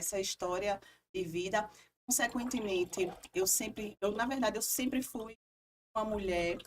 essa história de vida. Consequentemente, na verdade, eu sempre fui uma mulher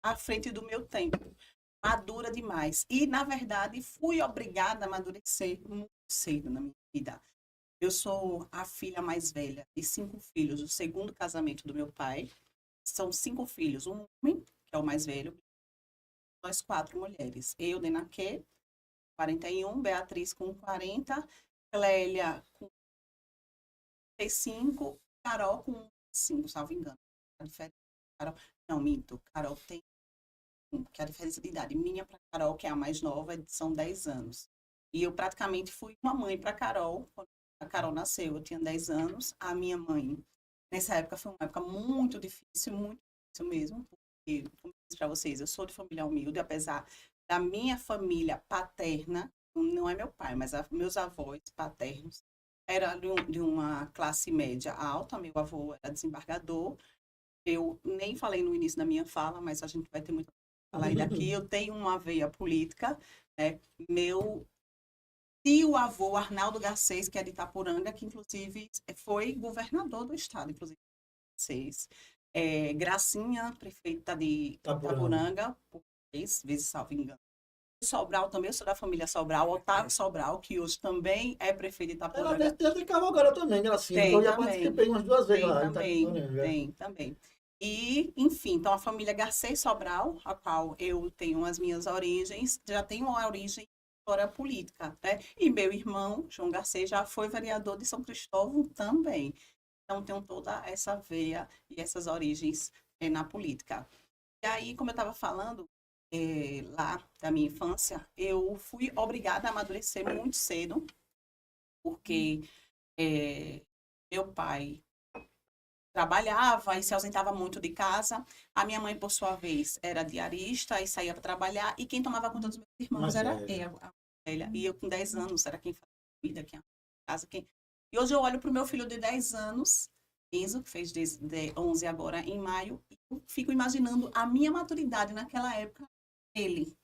à frente do meu tempo, madura demais. E, na verdade, fui obrigada a amadurecer muito cedo na minha vida. Eu sou a filha mais velha de 5 filhos, o segundo casamento do meu pai. São 5 filhos, um homem, que é o mais velho, nós 4 mulheres. Eu, Denaquê, 41, Beatriz com 40, Clélia com 35, Carol com 5, salvo engano. A diferença, Carol, não, minto, Carol tem, que a diferença de idade minha para Carol, que é a mais nova, são 10 anos. E eu praticamente fui uma mãe para Carol, quando a Carol nasceu, eu tinha 10 anos, a minha mãe, nessa época foi uma época muito difícil mesmo, porque, como eu disse para vocês, eu sou de família humilde, apesar da minha família paterna, não é meu pai, mas meus avós paternos, era de uma classe média alta, meu avô era desembargador, eu nem falei no início da minha fala, mas a gente vai ter muito a falar ainda aqui, eu tenho uma veia política, né? Meu tio-avô, Arnaldo Garcês, que é de Itapuranga, que inclusive foi governador do estado, inclusive, Garcês. Gracinha, prefeita de Itapuranga, por 3 vezes, salvo engano. Sobral também, eu sou da família Sobral, Otávio Sobral, que hoje também é prefeito de Ela Itapuranga. deve ter Cavalgara também, Gracinha, que Tem eu já também, participei umas 2 vezes tem lá em também, Itaporanga. tem também. E, enfim, então a família Garcês Sobral, a qual eu tenho as minhas origens, já tem uma origem história política, né? E meu irmão, João Garcês, já foi vereador de São Cristóvão também. Então, tenho toda essa veia e essas origens na política. E aí, como eu estava falando, lá da minha infância, eu fui obrigada a amadurecer muito cedo, porque meu pai trabalhava e se ausentava muito de casa. A minha mãe, por sua vez, era diarista e saía para trabalhar. E quem tomava conta dos meus irmãos Mas era é. eu, a velha. E eu, com 10 anos, era quem fazia comida, quem arrumava a casa. E hoje eu olho para o meu filho de 10 anos, Enzo, que fez 11 agora em maio, e eu fico imaginando a minha maturidade naquela época, ele.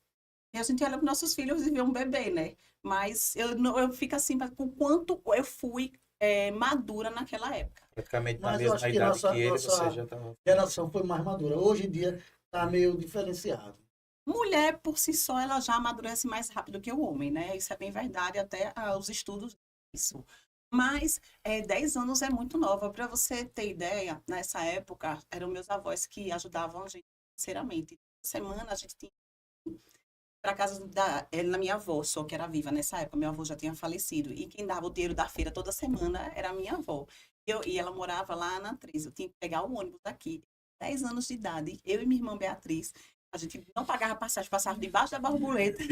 E a gente olha para nossos filhos e vê um bebê, né? Mas eu fico assim, o quanto eu fui madura naquela época. Praticamente na Mas eu acho mesma que idade que ele, você nossa já estava. geração foi mais madura. Hoje em dia está meio diferenciado. Mulher, por si só, ela já amadurece mais rápido que o homem, né? Isso é bem verdade, até os estudos disso. Mas 10 anos é muito nova. Para você ter ideia, nessa época, eram meus avós que ajudavam a gente financeiramente. Semana a gente tinha para casa na minha avó, só que era viva nessa época. Meu avô já tinha falecido. E quem dava o dinheiro da feira toda semana era a minha avó. E ela morava lá na 13. Eu tinha que pegar o ônibus daqui. 10 anos de idade, eu e minha irmã Beatriz, a gente não pagava passagem, passava debaixo da borboleta.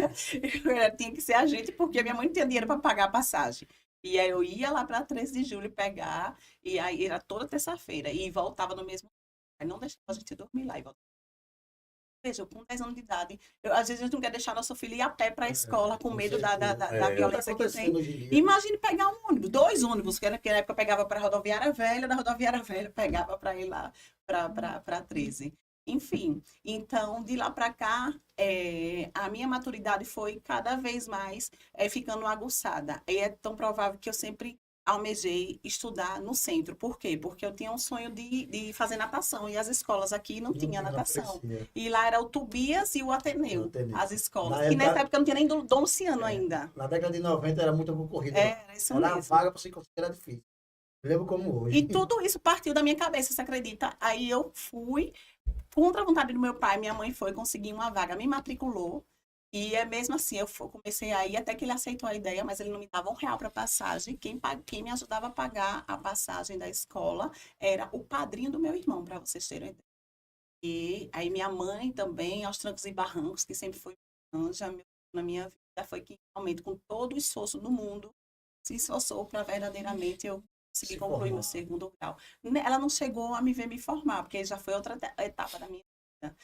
Tinha que ser a gente, porque minha mãe não tinha dinheiro para pagar a passagem. E aí eu ia lá para 13 de julho pegar, e aí era toda terça-feira, e voltava no mesmo. Aí não deixava a gente dormir lá. E voltava. Veja, com 10 anos de idade, às vezes a gente não quer deixar nosso filho ir a pé para a escola com Com medo certeza. da É o que está violência que tem. acontecendo hoje em dia. Imagine pegar um ônibus, 2 ônibus, que na época eu pegava para a rodoviária velha, da rodoviária velha pegava para ir lá para 13. Enfim, então de lá para cá, a minha maturidade foi cada vez mais ficando aguçada. E é tão provável que eu sempre almejei estudar no centro. Por quê? Porque eu tinha um sonho de fazer natação e as escolas aqui não tinham Não natação. oferecia. E lá era o Tubias e o Ateneu, Não tem nem. as escolas. Na E nessa época, época não tinha nem Dom Luciano ainda. na década de 90 era muito concorrida. Era isso Era a mesmo. vaga para se conseguir, era difícil. Eu lembro como hoje. E tudo isso partiu da minha cabeça, você acredita? Aí eu fui, contra a vontade do meu pai, minha mãe foi conseguir uma vaga, me matriculou. E é mesmo assim, comecei a ir até que ele aceitou a ideia, mas ele não me dava R$ 1 para passagem. Quem me ajudava a pagar a passagem da escola era o padrinho do meu irmão, para vocês terem ideia. E aí minha mãe também, aos trancos e barrancos, que sempre foi anja na minha vida, foi que realmente, com todo o esforço do mundo, se esforçou para verdadeiramente eu conseguir Se concluir meu formar. segundo grau. Ela não chegou a me ver me formar, porque já foi outra etapa da minha vida.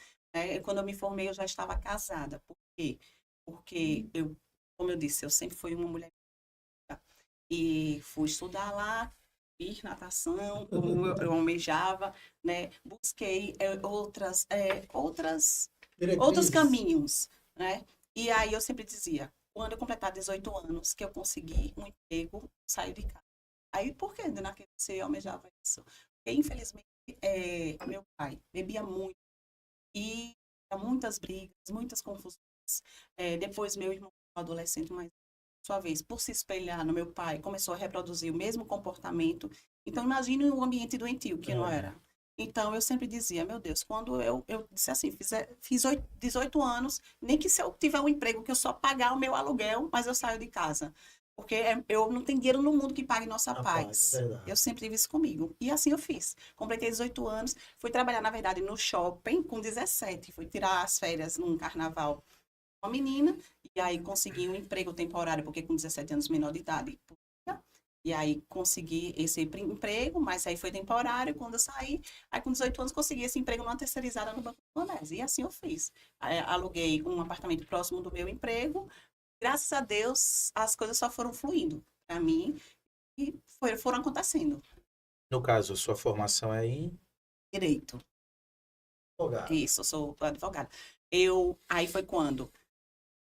Quando eu me formei, eu já estava casada. Por quê? Porque eu, como eu disse, eu sempre fui uma mulher e fui estudar lá, fiz natação, como eu almejava, né? Busquei outros Diretrizes. caminhos, né? E aí eu sempre dizia, quando eu completar 18 anos, que eu conseguir um emprego, saio de casa. Aí, por que, dona, que você almejava isso? Porque, infelizmente, meu pai bebia muito e muitas brigas, muitas confusões. Depois, meu irmão, adolescente, mais sua vez, por se espelhar no meu pai, começou a reproduzir o mesmo comportamento. Então, imagine um ambiente doentio, que não É. era. Então, eu sempre dizia, meu Deus, quando eu disse assim, fiz 18 anos, nem que se eu tiver um emprego que eu só pagar o meu aluguel, mas eu saio de casa. Porque eu não tenho dinheiro no mundo que pague nossa Rapaz, é paz. Eu verdade. sempre tive isso comigo. E assim eu fiz. Completei 18 anos, fui trabalhar, na verdade, no shopping com 17. Fui tirar as férias num carnaval com uma menina, e aí consegui um emprego temporário, porque com 17 anos menor de idade. E aí consegui esse emprego, mas aí foi temporário quando eu saí. Aí com 18 anos consegui esse emprego numa terceirizada no Banco do Nordeste. E assim eu fiz. Aí, aluguei um apartamento próximo do meu emprego. Graças a Deus, as coisas só foram fluindo para mim e foram acontecendo. No caso, sua formação é em Direito. Advogado. Isso, eu sou advogada. Aí foi quando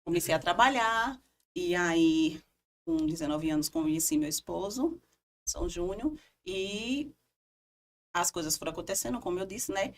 comecei a trabalhar, e aí, com 19 anos, conheci meu esposo, São Júnior, e as coisas foram acontecendo, como eu disse, né?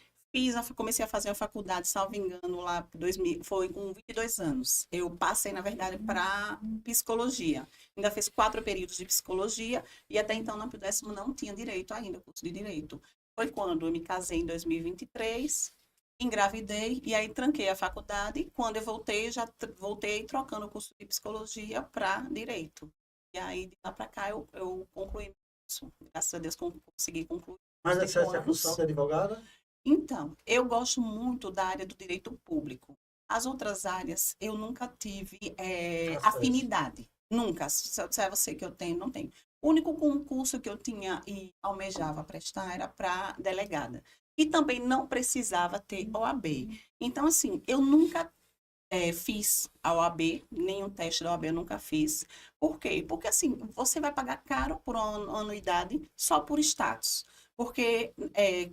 Comecei a fazer a faculdade, salvo engano, lá 2000, foi com 22 anos. Eu passei, na verdade, para psicologia. Ainda fiz 4 períodos de psicologia, e até então, no 10º, não tinha direito ainda, curso de direito. Foi quando eu me casei em 2023, engravidei, e aí tranquei a faculdade. Quando eu voltei, voltei trocando o curso de psicologia para direito. E aí, de lá para cá, eu concluí isso. Graças a Deus, consegui concluir. Mas 5 essa é a função anos. de advogada? Então, eu gosto muito da área do direito público. As outras áreas, eu nunca tive Acesso. afinidade. Nunca. Se eu disser a você que eu tenho, não tenho. O único concurso que eu tinha e almejava prestar era para delegada. E também não precisava ter OAB. Então, assim, eu nunca fiz a OAB, nenhum teste da OAB eu nunca fiz. Por quê? Porque, assim, você vai pagar caro por anuidade só por status. Porque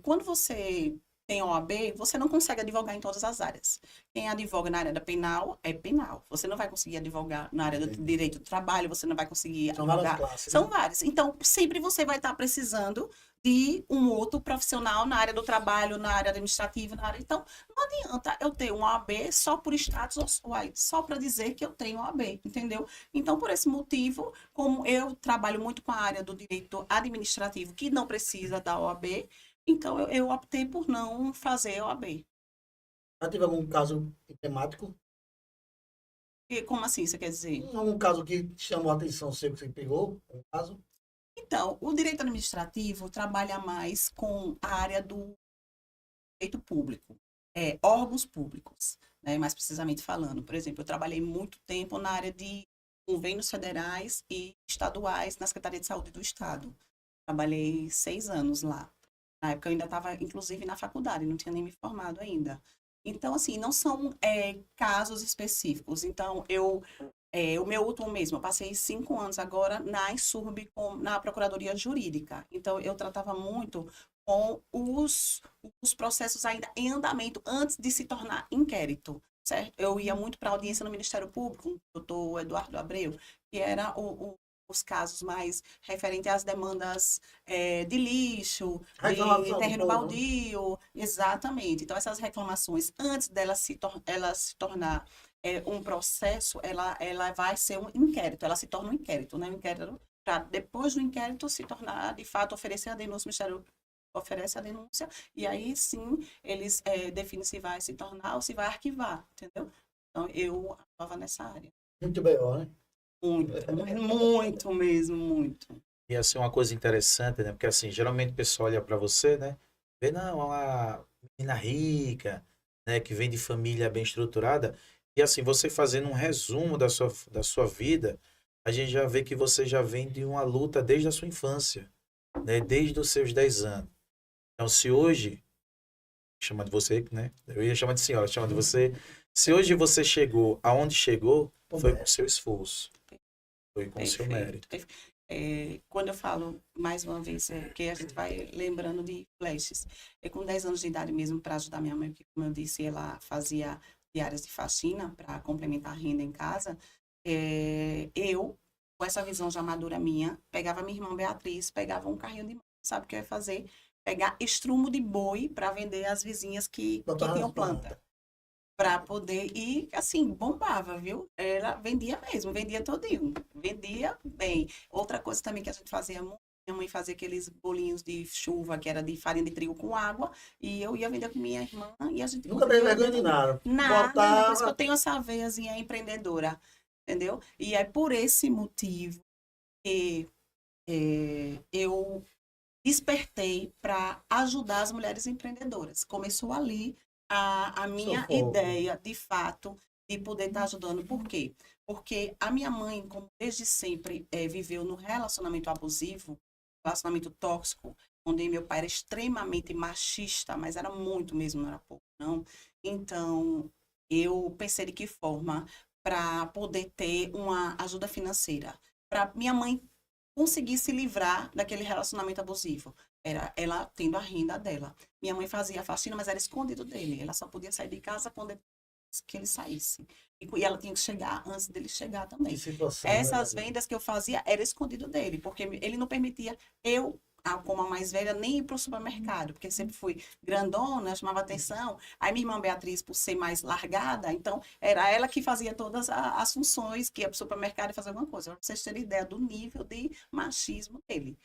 quando você tem OAB, você não consegue advogar em todas as áreas. Quem advoga na área da penal é penal. Você não vai conseguir advogar na área do direito do trabalho, você não vai conseguir São várias advogar. classes, São né? várias. Então, sempre você vai estar precisando de um outro profissional na área do trabalho, na área administrativa, na área. Então, não adianta eu ter um OAB só por status, só para dizer que eu tenho OAB, entendeu? Então, por esse motivo, como eu trabalho muito com a área do direito administrativo, que não precisa da OAB, então eu optei por não fazer OAB. Já teve algum caso temático? E como assim, você quer dizer? Algum caso que te chamou a atenção, sei que você pegou? Um caso? Então, o direito administrativo trabalha mais com a área do direito público, órgãos públicos, né, mais precisamente falando. Por exemplo, eu trabalhei muito tempo na área de convênios federais e estaduais na Secretaria de Saúde do Estado. Trabalhei 6 anos lá. Na época eu ainda estava, inclusive, na faculdade, não tinha nem me formado ainda. Então, assim, não são casos específicos. Então, o meu último mesmo, eu passei 5 anos agora na ISURB, na Procuradoria Jurídica. Então, eu tratava muito com os processos ainda em andamento, antes de se tornar inquérito, certo? Eu ia muito para a audiência no Ministério Público, com o doutor Eduardo Abreu, que era os casos mais referentes às demandas de lixo, de Reclamação do terreno povo, né? baldio, exatamente. Então, essas reclamações, antes dela ela se tornar um processo, ela vai ser um inquérito, ela se torna um inquérito, né? Um inquérito para depois do inquérito se tornar, de fato, oferecer a denúncia, o Ministério oferece a denúncia, e aí sim eles definem se vai se tornar ou se vai arquivar, entendeu? Então, eu atuava nessa área. Muito B.O., né? Muito, muito mesmo, muito. e assim uma coisa interessante, né? Porque assim, geralmente o pessoal olha para você, né? Vê, não, é uma menina rica, né? Que vem de família bem estruturada. E assim, você fazendo um resumo da sua vida, a gente já vê que você já vem de uma luta desde a sua infância, né? Desde os seus 10 anos. Então, se hoje, chama de você, né? Eu ia chamar de senhora, chama de você. Se hoje você chegou aonde chegou, foi com seu esforço, foi com seu Perfeito. mérito. Quando eu falo, mais uma vez, que a gente vai lembrando de flashes. Com 10 anos de idade mesmo, para ajudar minha mãe, porque, como eu disse, ela fazia diárias de faxina para complementar a renda em casa. Eu com essa visão já madura minha, pegava minha irmã Beatriz, pegava um carrinho de mão, sabe o que eu ia fazer? Pegar estrumo de boi para vender às vizinhas que Botava tinham nas planta. plantas. Para poder, e assim, bombava, viu? Ela vendia mesmo, vendia todinho, vendia bem. Outra coisa também que a gente fazia muito, minha mãe fazia aqueles bolinhos de chuva, que era de farinha de trigo com água, e eu ia vender com minha irmã, e a gente Nunca teve conseguia vergonha de vender nada. nada, por isso que eu Botava. tenho essa veiazinha empreendedora, entendeu? E é por esse motivo que eu despertei para ajudar as mulheres empreendedoras. Começou ali a Seu minha foco. ideia, de fato, de poder estar ajudando. Por quê? Porque a minha mãe, como desde sempre viveu no relacionamento abusivo, relacionamento tóxico, onde meu pai era extremamente machista, mas era muito mesmo, não era pouco, não. Então, eu pensei de que forma para poder ter uma ajuda financeira. Para minha mãe conseguir se livrar daquele relacionamento abusivo. Era ela tendo a renda dela. Minha mãe fazia a faxina, mas era escondido dele. Ela só podia sair de casa quando que ele saísse. E ela tinha que chegar antes dele chegar Que também. situação, Essas né? vendas que eu fazia era escondido dele, porque ele não permitia eu, como a mais velha, nem ir para o supermercado, porque sempre fui grandona, chamava atenção. Aí minha irmã Beatriz, por ser mais largada, então era ela que fazia todas as funções, que ia para o supermercado e fazer alguma coisa. Para vocês terem ideia do nível de machismo dele.